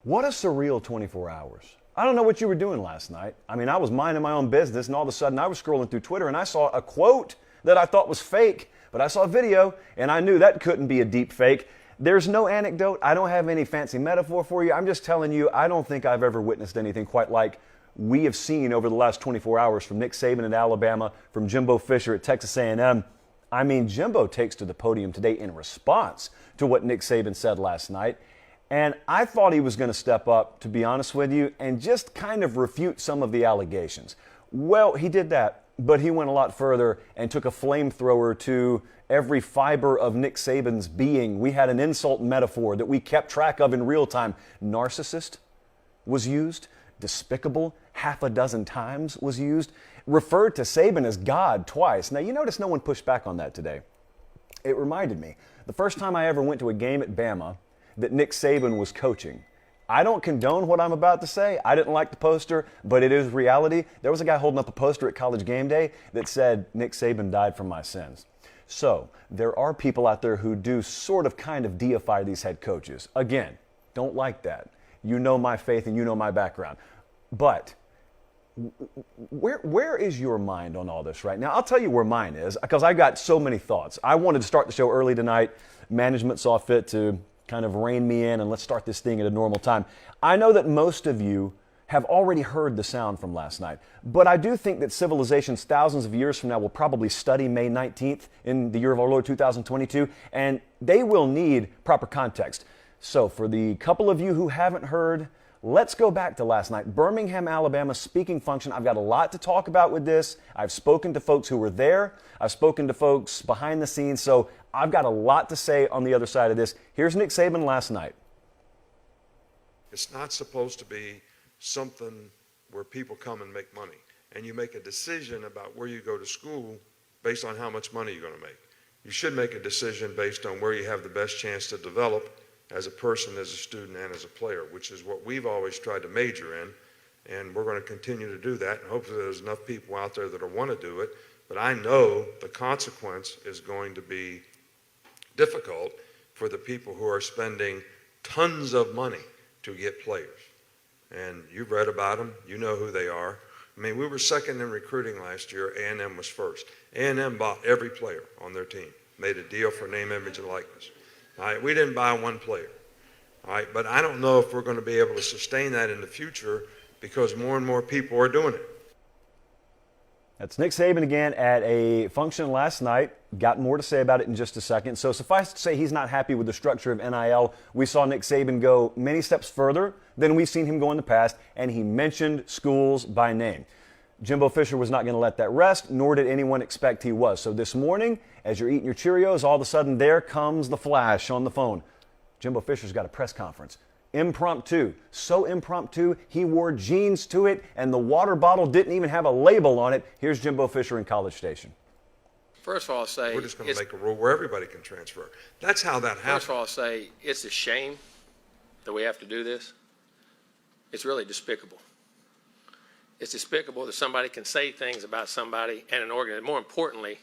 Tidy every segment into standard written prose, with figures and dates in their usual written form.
What a surreal 24 hours. I don't know what you were doing last night. I mean, I was minding my own business, and all of a sudden I was scrolling through Twitter, and I saw a quote that I thought was fake, but I saw a video, and I knew that couldn't be a deep fake. There's no anecdote. I don't have any fancy metaphor for you. I'm just telling you, I don't think I've ever witnessed anything quite like we have seen over the last 24 hours from Nick Saban at Alabama, from Jimbo Fisher at Texas A&M. I mean, Jimbo takes to the podium today in response to what Nick Saban said last night. And I thought he was going to step up, to be honest with you, and just kind of refute some of the allegations. Well, he did that, but he went a lot further and took a flamethrower to every fiber of Nick Saban's being. We had an insult metaphor that we kept track of in real time. Narcissist was used. Despicable, half a dozen times was used. Referred to Saban as God twice. Now, you notice no one pushed back on that today. It reminded me, the first time I ever went to a game at Bama that Nick Saban was coaching. I don't condone what I'm about to say. I didn't like the poster, but it is reality. There was a guy holding up a poster at College Game Day that said, Nick Saban died for my sins. So there are people out there who do sort of kind of deify these head coaches. Again, don't like that. You know my faith and you know my background. But where is your mind on all this right now? I'll tell you where mine is, because I got so many thoughts. I wanted to start the show early tonight. Management saw fit to kind of rein me in and let's start this thing at a normal time. I know that most of you have already heard the sound from last night, but I do think that civilizations thousands of years from now will probably study May 19th in the year of our Lord 2022, and they will need proper context. So for the couple of you who haven't heard, let's go back to last night. Birmingham, Alabama speaking function. I've got a lot to talk about with this. I've spoken to folks who were there. I've spoken to folks behind the scenes. So I've got a lot to say on the other side of this. Here's Nick Saban last night. It's not supposed to be something where people come and make money. And you make a decision about where you go to school based on how much money you're going to make. You should make a decision based on where you have the best chance to develop as a person, as a student, and as a player, which is what we've always tried to major in, and we're going to continue to do that, and hopefully there's enough people out there that want to do it, but I know the consequence is going to be difficult for the people who are spending tons of money to get players, and you've read about them, you know who they are. I mean, we were second in recruiting last year, A&M was first. A&M bought every player on their team, made a deal for name, image, and likeness. All right, we didn't buy one player. All right, but I don't know if we're going to be able to sustain that in the future because more and more people are doing it. That's Nick Saban again at a function last night. Got more to say about it in just a second. So suffice to say, he's not happy with the structure of NIL. We saw Nick Saban go many steps further than we've seen him go in the past, and he mentioned schools by name. Jimbo Fisher was not going to let that rest, nor did anyone expect he was. So this morning, as you're eating your Cheerios, all of a sudden there comes the flash on the phone. Jimbo Fisher's got a press conference. Impromptu. So impromptu, he wore jeans to it, and the water bottle didn't even have a label on it. Here's Jimbo Fisher in College Station. First of all, I'll say we're just going to make a rule where everybody can transfer. That's how that happens. First of all, I'll say it's a shame that we have to do this. It's really despicable. It's despicable that somebody can say things about somebody and an organization. More importantly,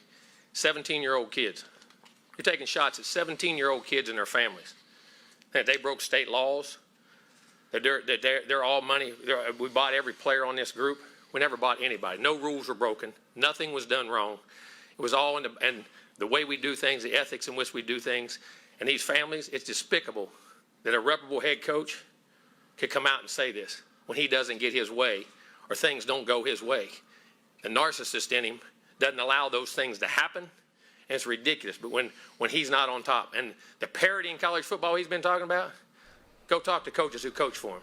17-year-old kids. You're taking shots at 17-year-old kids and their families. That they broke state laws. That they're all money. We bought every player on this group. We never bought anybody. No rules were broken. Nothing was done wrong. It was all in the way we do things, the ethics in which we do things. And these families, it's despicable that a reputable head coach could come out and say this when he doesn't get his way or things don't go his way. The narcissist in him doesn't allow those things to happen, and it's ridiculous. But when he's not on top, and the parity in college football he's been talking about, go talk to coaches who coach for him.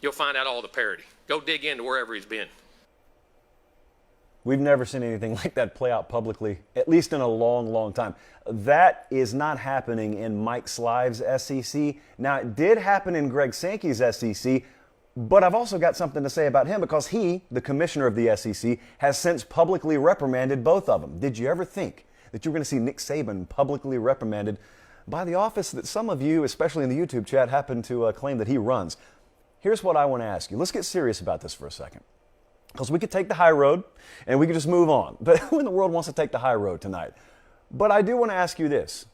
You'll find out all the parity. Go dig into wherever he's been. We've never seen anything like that play out publicly, at least in a long, long time. That is not happening in Mike Slive's SEC. Now, it did happen in Greg Sankey's SEC, but I've also got something to say about him because he, the commissioner of the SEC, has since publicly reprimanded both of them. Did you ever think that you were going to see Nick Saban publicly reprimanded by the office that some of you, especially in the YouTube chat, happen to claim that he runs? Here's what I want to ask you. Let's get serious about this for a second. Because we could take the high road and we could just move on. But who in the world wants to take the high road tonight? But I do want to ask you this.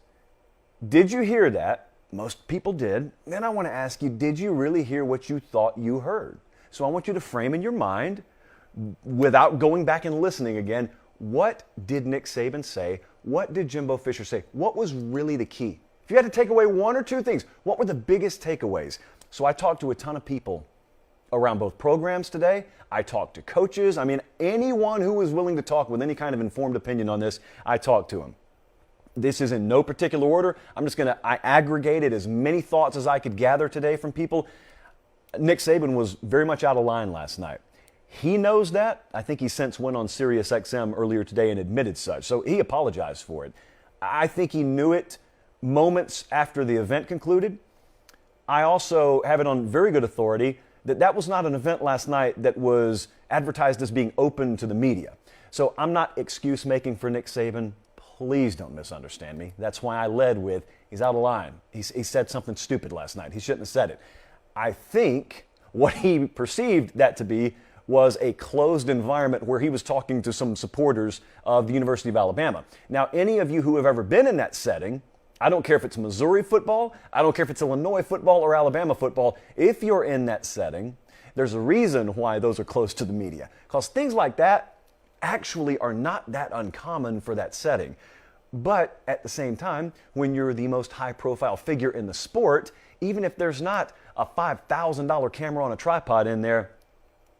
Did you hear that Most people did. Then I want to ask you, did you really hear what you thought you heard? So I want you to frame in your mind, without going back and listening again, what did Nick Saban say? What did Jimbo Fisher say? What was really the key? If you had to take away one or two things, what were the biggest takeaways? So I talked to a ton of people around both programs today. I talked to coaches. I mean, anyone who was willing to talk with any kind of informed opinion on this, I talked to him. This is in no particular order. I aggregated as many thoughts as I could gather today from people. Nick Saban was very much out of line last night. He knows that. I think he since went on Sirius XM earlier today and admitted such. So he apologized for it. I think he knew it moments after the event concluded. I also have it on very good authority that was not an event last night that was advertised as being open to the media. So I'm not excuse making for Nick Saban. Please don't misunderstand me. That's why I led with he's out of line. He said something stupid last night. He shouldn't have said it. I think what he perceived that to be was a closed environment where he was talking to some supporters of the University of Alabama. Now, any of you who have ever been in that setting, I don't care if it's Missouri football, I don't care if it's Illinois football or Alabama football, if you're in that setting, there's a reason why those are close to the media. Because things like that actually are not that uncommon for that setting. But at the same time, when you're the most high-profile figure in the sport, even if there's not a $5,000 camera on a tripod in there,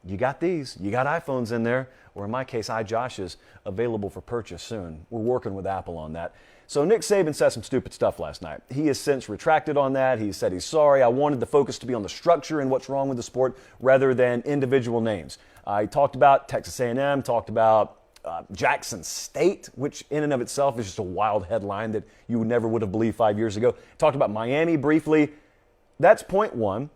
you got these. You got iPhones in there, or in my case, iJosh's, available for purchase soon. We're working with Apple on that. So Nick Saban said some stupid stuff last night. He has since retracted on that. He said he's sorry. I wanted the focus to be on the structure and what's wrong with the sport rather than individual names. He talked about Texas A&M, talked about Jackson State, which in and of itself is just a wild headline that you never would have believed 5 years ago. Talked about Miami briefly. That's point one.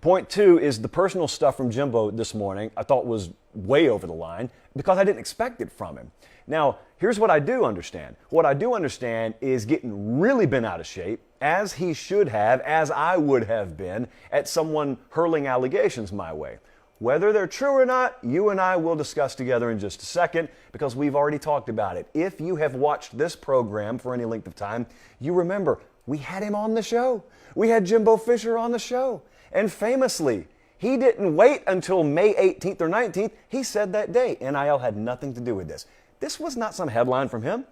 Point two is the personal stuff from Jimbo this morning I thought was way over the line because I didn't expect it from him. Now, here's what I do understand. What I do understand is getting really bent out of shape, as he should have, as I would have been, at someone hurling allegations my way. Whether they're true or not, you and I will discuss together in just a second because we've already talked about it. If you have watched this program for any length of time, you remember we had him on the show. We had Jimbo Fisher on the show. And famously, he didn't wait until May 18th or 19th. He said that day, NIL had nothing to do with this. This was not some headline from him.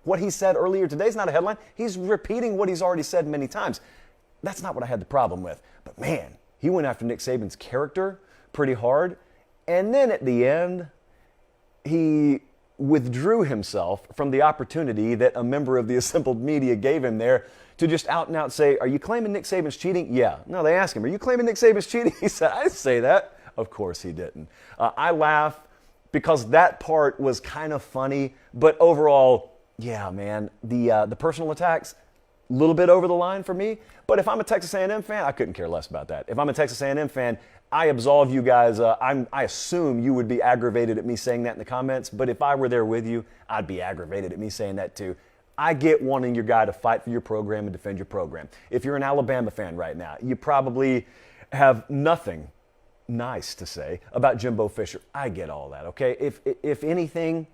What he said earlier today is not a headline. He's repeating what he's already said many times. That's not what I had the problem with. But man, he went after Nick Saban's character pretty hard. And then at the end, he withdrew himself from the opportunity that a member of the assembled media gave him there to just out and out say, are you claiming Nick Saban's cheating? Yeah. No, they asked him, are you claiming Nick Saban's cheating? He said, I didn't say that. Of course he didn't. I laugh because that part was kind of funny, but overall, yeah, man, the personal attacks, a little bit over the line for me. But if I'm a Texas A&M fan, I couldn't care less about that. If I'm a Texas A&M fan, I absolve you guys. I assume you would be aggravated at me saying that in the comments, but if I were there with you, I'd be aggravated at me saying that too. I get wanting your guy to fight for your program and defend your program. If you're an Alabama fan right now, you probably have nothing nice to say about Jimbo Fisher. I get all that, okay? If anything,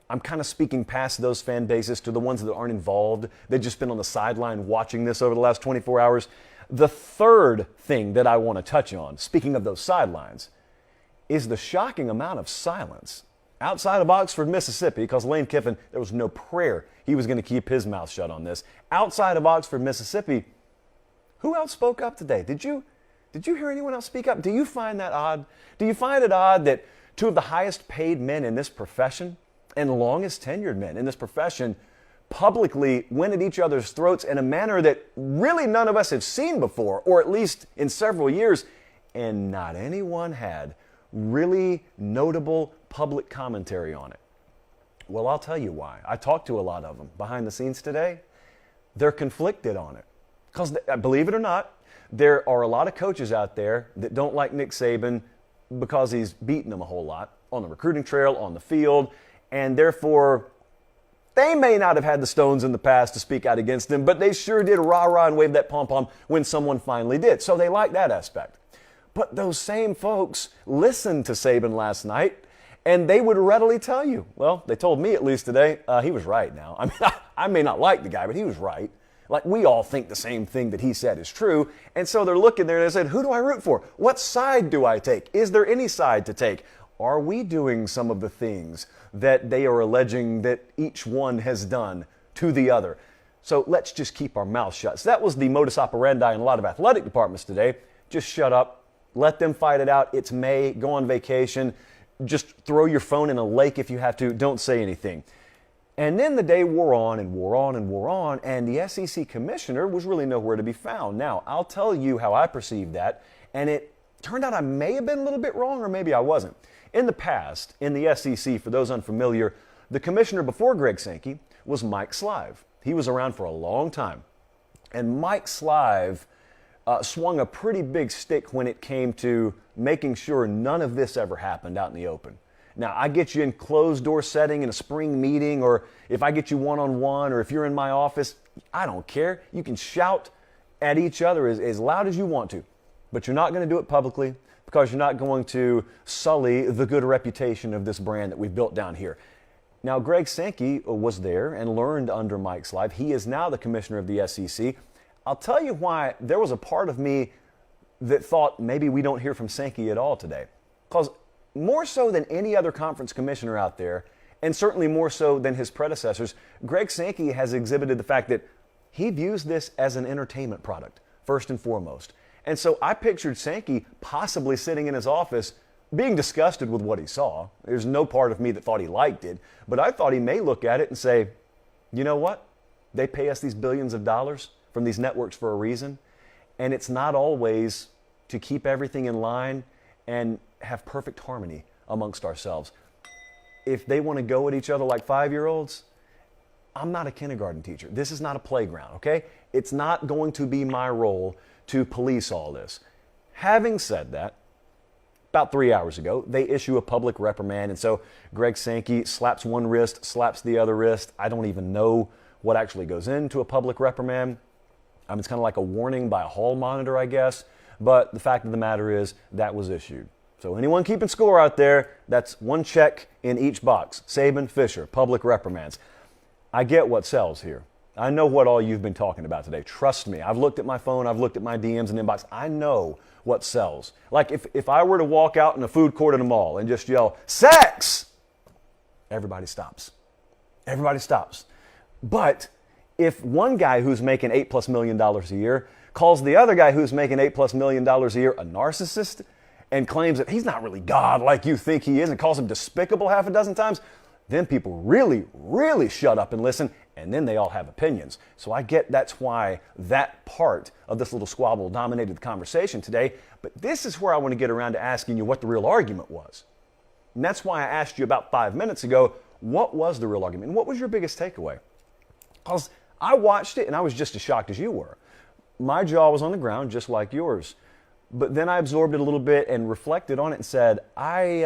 I'm kind of speaking past those fan bases to the ones that aren't involved. They've just been on the sideline watching this over the last 24 hours. The third thing that I want to touch on, speaking of those sidelines, is the shocking amount of silence outside of Oxford, Mississippi, because Lane Kiffin, there was no prayer he was going to keep his mouth shut on this. Outside of Oxford, Mississippi, who else spoke up today? Did you hear anyone else speak up? Do you find that odd? Do you find it odd that two of the highest paid men in this profession and longest tenured men in this profession publicly went at each other's throats in a manner that really none of us have seen before, or at least in several years, and not anyone had really notable public commentary on it? Well, I'll tell you why. I talked to a lot of them behind the scenes today. They're conflicted on it. Because, believe it or not, there are a lot of coaches out there that don't like Nick Saban because he's beaten them a whole lot on the recruiting trail, on the field, and therefore they may not have had the stones in the past to speak out against him, but they sure did rah-rah and wave that pom-pom when someone finally did. So they like that aspect. But those same folks listened to Saban last night, and they would readily tell you, well, they told me at least today, he was right now. I mean, I may not like the guy, but he was right. Like, we all think the same thing that he said is true. And so they're looking there and they said, who do I root for? What side do I take? Is there any side to take? Are we doing some of the things that they are alleging that each one has done to the other? So let's just keep our mouths shut. So that was the modus operandi in a lot of athletic departments today. Just shut up. Let them fight it out. It's May. Go on vacation. Just throw your phone in a lake if you have to. Don't say anything. And then the day wore on and wore on and wore on, and the SEC commissioner was really nowhere to be found. Now, I'll tell you how I perceived that, and it turned out I may have been a little bit wrong, or maybe I wasn't. In the past, in the SEC, for those unfamiliar, the commissioner before Greg Sankey was Mike Slive. He was around for a long time. And Mike Slive swung a pretty big stick when it came to making sure none of this ever happened out in the open. Now, I get you in closed door setting in a spring meeting, or if I get you one-on-one, or if you're in my office, I don't care. You can shout at each other as loud as you want to, but you're not going to do it publicly because you're not going to sully the good reputation of this brand that we've built down here. Now, Greg Sankey was there and learned under Mike Slive. He is now the commissioner of the SEC. I'll tell you why there was a part of me that thought maybe we don't hear from Sankey at all today. Because more so than any other conference commissioner out there, and certainly more so than his predecessors, Greg Sankey has exhibited the fact that he views this as an entertainment product, first and foremost. And so I pictured Sankey possibly sitting in his office being disgusted with what he saw. There's no part of me that thought he liked it, but I thought he may look at it and say, you know what? They pay us these billions of dollars from these networks for a reason, and it's not always to keep everything in line and have perfect harmony amongst ourselves. If they want to go at each other like 5-year-olds, I'm not a kindergarten teacher. This is not a playground, okay? It's not going to be my role to police all this. Having said that, about 3 hours ago, they issue a public reprimand, and so Greg Sankey slaps one wrist, slaps the other wrist. I don't even know what actually goes into a public reprimand. It's kind of like a warning by a hall monitor, I guess. But the fact of the matter is that was issued. So anyone keeping score out there, that's one check in each box. Saban, Fisher, public reprimands. I get what sells here. I know what all you've been talking about today. Trust me. I've looked at my phone. I've looked at my DMs and inbox. I know what sells. Like if I were to walk out in a food court at a mall and just yell, sex, everybody stops. Everybody stops. But if one guy who's making $8+ million a year calls the other guy who's making $8+ million a year a narcissist and claims that he's not really God like you think he is and calls him despicable half a dozen times, then people really, really shut up and listen, and then they all have opinions. So I get that's why that part of this little squabble dominated the conversation today, but this is where I want to get around to asking you what the real argument was. And that's why I asked you about 5 minutes ago, what was the real argument? And what was your biggest takeaway? Because I watched it and I was just as shocked as you were. My jaw was on the ground just like yours. But then I absorbed it a little bit and reflected on it and said, I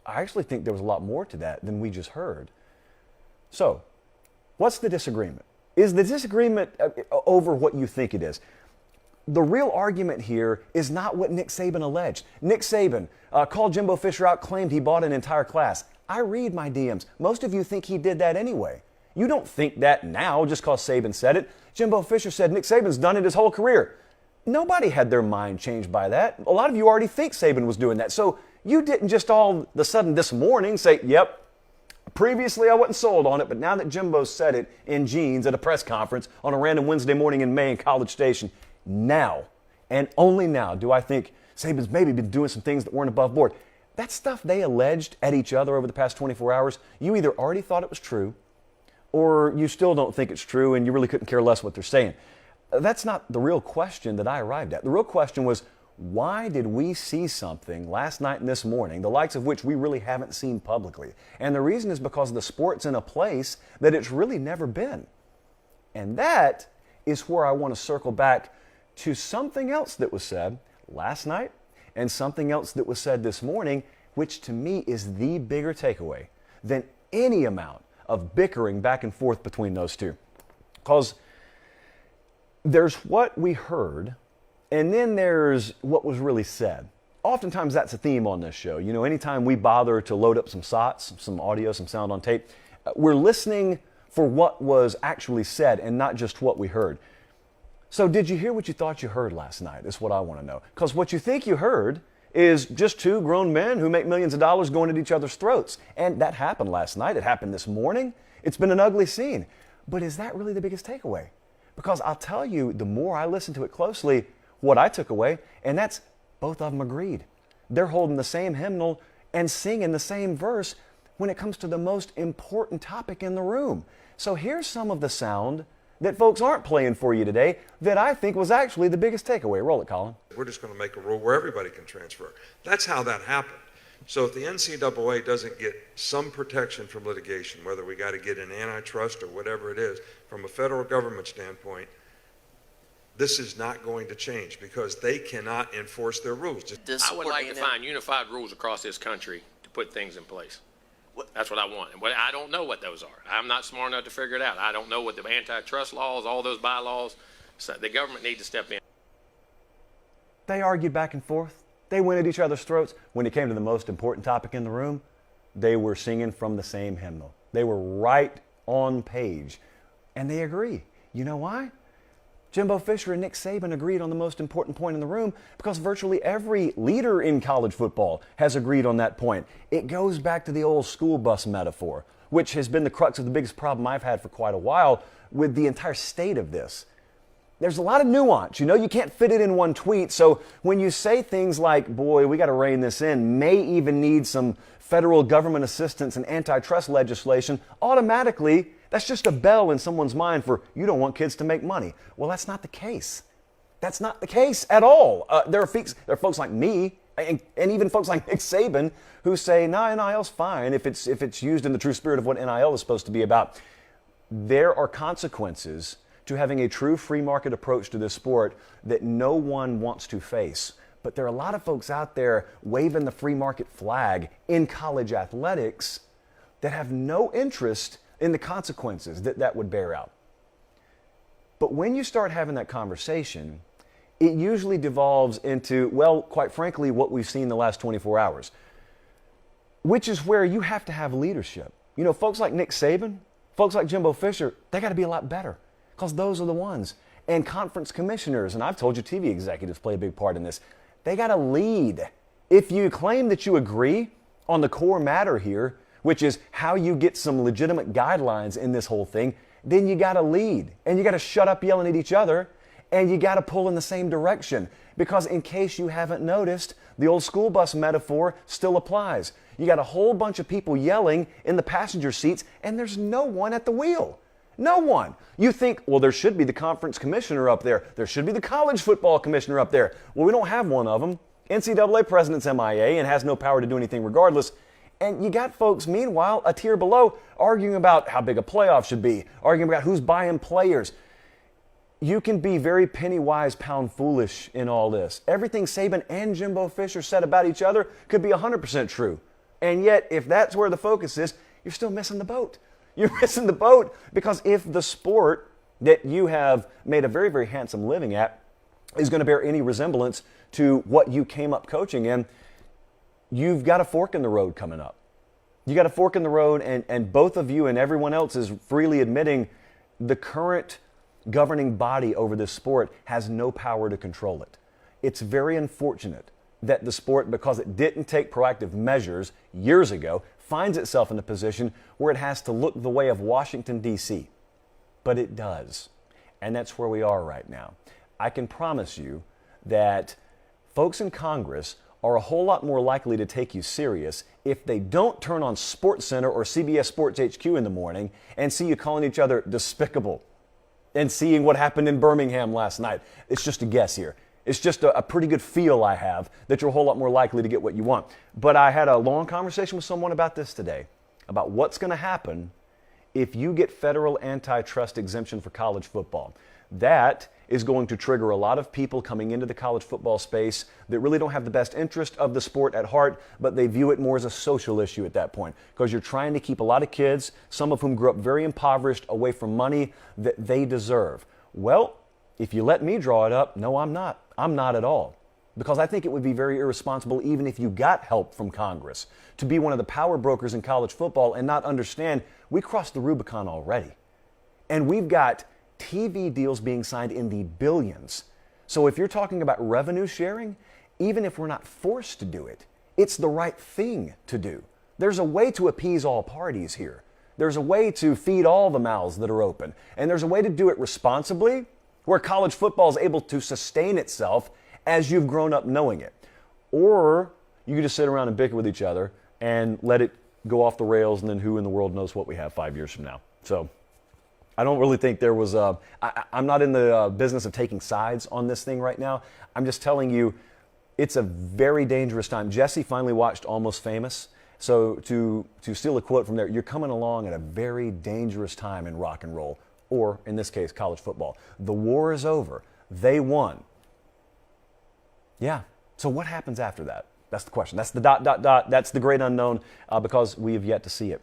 actually think there was a lot more to that than we just heard. So, what's the disagreement? Is the disagreement over what you think it is? The real argument here is not what Nick Saban alleged. Nick Saban called Jimbo Fisher out, claimed he bought an entire class. I read my DMs. Most of you think he did that anyway. You don't think that now just because Saban said it. Jimbo Fisher said Nick Saban's done it his whole career. Nobody had their mind changed by that. A lot of you already think Saban was doing that. So you didn't just all of a sudden this morning say, yep, previously I wasn't sold on it, but now that Jimbo said it in jeans at a press conference on a random Wednesday morning in May in College Station, now and only now do I think Saban's maybe been doing some things that weren't above board. That stuff they alleged at each other over the past 24 hours, you either already thought it was true or you still don't think it's true and you really couldn't care less what they're saying. That's not the real question that I arrived at. The real question was, why did we see something last night and this morning, the likes of which we really haven't seen publicly? And the reason is because the sport's in a place that it's really never been. And that is where I want to circle back to something else that was said last night and something else that was said this morning, which to me is the bigger takeaway than any amount of bickering back and forth between those two. Because there's what we heard, and then there's what was really said. Oftentimes that's a theme on this show. You know, anytime we bother to load up some SOTs, some audio, some sound on tape, we're listening for what was actually said and not just what we heard. So did you hear what you thought you heard last night? Is what I want to know. Because what you think you heard is just two grown men who make millions of dollars going at each other's throats. And that happened last night. It happened this morning. It's been an ugly scene. But is that really the biggest takeaway? Because I'll tell you, the more I listened to it closely, what I took away, and that's both of them agreed. They're holding the same hymnal and singing the same verse when it comes to the most important topic in the room. So here's some of the sound that folks aren't playing for you today that I think was actually the biggest takeaway. Roll it, Colin. We're just going to make a rule where everybody can transfer. That's how that happened. So if the NCAA doesn't get some protection from litigation, whether we got to get an antitrust or whatever it is, from a federal government standpoint, this is not going to change because they cannot enforce their rules. I would like to find unified rules across this country to put things in place. That's what I want. And I don't know what those are. I'm not smart enough to figure it out. I don't know what the antitrust laws, all those bylaws. So the government needs to step in. They argued back and forth. They went at each other's throats. When it came to the most important topic in the room, they were singing from the same hymnal. They were right on page. And they agree. You know why? Jimbo Fisher and Nick Saban agreed on the most important point in the room because virtually every leader in college football has agreed on that point. It goes back to the old school bus metaphor, which has been the crux of the biggest problem I've had for quite a while with the entire state of this. There's a lot of nuance. You know, you can't fit it in one tweet. So when you say things like, boy, we got to rein this in, may even need some federal government assistance and antitrust legislation, automatically that's just a bell in someone's mind for you don't want kids to make money. Well, that's not the case. That's not the case at all. There are folks like me and even folks like Nick Saban who say, no, NIL's fine if it's used in the true spirit of what NIL is supposed to be about. There are consequences to having a true free market approach to this sport that no one wants to face. But there are a lot of folks out there waving the free market flag in college athletics that have no interest in the consequences that would bear out. But when you start having that conversation, it usually devolves into, well, quite frankly, what we've seen the last 24 hours, which is where you have to have leadership. You know, folks like Nick Saban, folks like Jimbo Fisher, they got to be a lot better because those are the ones. And conference commissioners, and I've told you TV executives play a big part in this, they got to lead. If you claim that you agree on the core matter here, which is how you get some legitimate guidelines in this whole thing, then you got to lead. And you got to shut up yelling at each other, and you got to pull in the same direction. Because in case you haven't noticed, the old school bus metaphor still applies. You got a whole bunch of people yelling in the passenger seats, and there's no one at the wheel. No one. You think, well, there should be the conference commissioner up there. There should be the college football commissioner up there. Well, we don't have one of them. NCAA president's MIA and has no power to do anything regardless. And you got folks, meanwhile, a tier below, arguing about how big a playoff should be, arguing about who's buying players. You can be very penny wise, pound foolish in all this. Everything Saban and Jimbo Fisher said about each other could be 100% true. And yet, if that's where the focus is, you're still missing the boat. You're missing the boat because if the sport that you have made a very, very handsome living at is going to bear any resemblance to what you came up coaching in, you've got a fork in the road coming up. You got a fork in the road, and both of you and everyone else is freely admitting the current governing body over this sport has no power to control it. It's very unfortunate that the sport, because it didn't take proactive measures years ago, finds itself in a position where it has to look the way of Washington, D.C. But it does. And that's where we are right now. I can promise you that folks in Congress are a whole lot more likely to take you serious if they don't turn on SportsCenter or CBS Sports HQ in the morning and see you calling each other despicable and seeing what happened in Birmingham last night. It's just a guess here. It's just a pretty good feel I have that you're a whole lot more likely to get what you want. But I had a long conversation with someone about this today, about what's going to happen if you get federal antitrust exemption for college football. That is going to trigger a lot of people coming into the college football space that really don't have the best interest of the sport at heart, but they view it more as a social issue at that point because you're trying to keep a lot of kids, some of whom grew up very impoverished, away from money that they deserve. Well, if you let me draw it up, no, I'm not. I'm not at all. Because I think it would be very irresponsible, even if you got help from Congress, to be one of the power brokers in college football and not understand we crossed the Rubicon already. And we've got TV deals being signed in the billions. So if you're talking about revenue sharing, even if we're not forced to do it, it's the right thing to do. There's a way to appease all parties here. There's a way to feed all the mouths that are open. And there's a way to do it responsibly, where college football is able to sustain itself as you've grown up knowing it. Or you can just sit around and bicker with each other and let it go off the rails, and then who in the world knows what we have 5 years from now. So I don't really think there was I'm not in the business of taking sides on this thing right now. I'm just telling you, it's a very dangerous time. Jesse finally watched Almost Famous. So to steal a quote from there, you're coming along at a very dangerous time in rock and roll, or in this case, college football. The war is over. They won. Yeah. So what happens after that? That's the question. That's the ... That's the great unknown because we have yet to see it.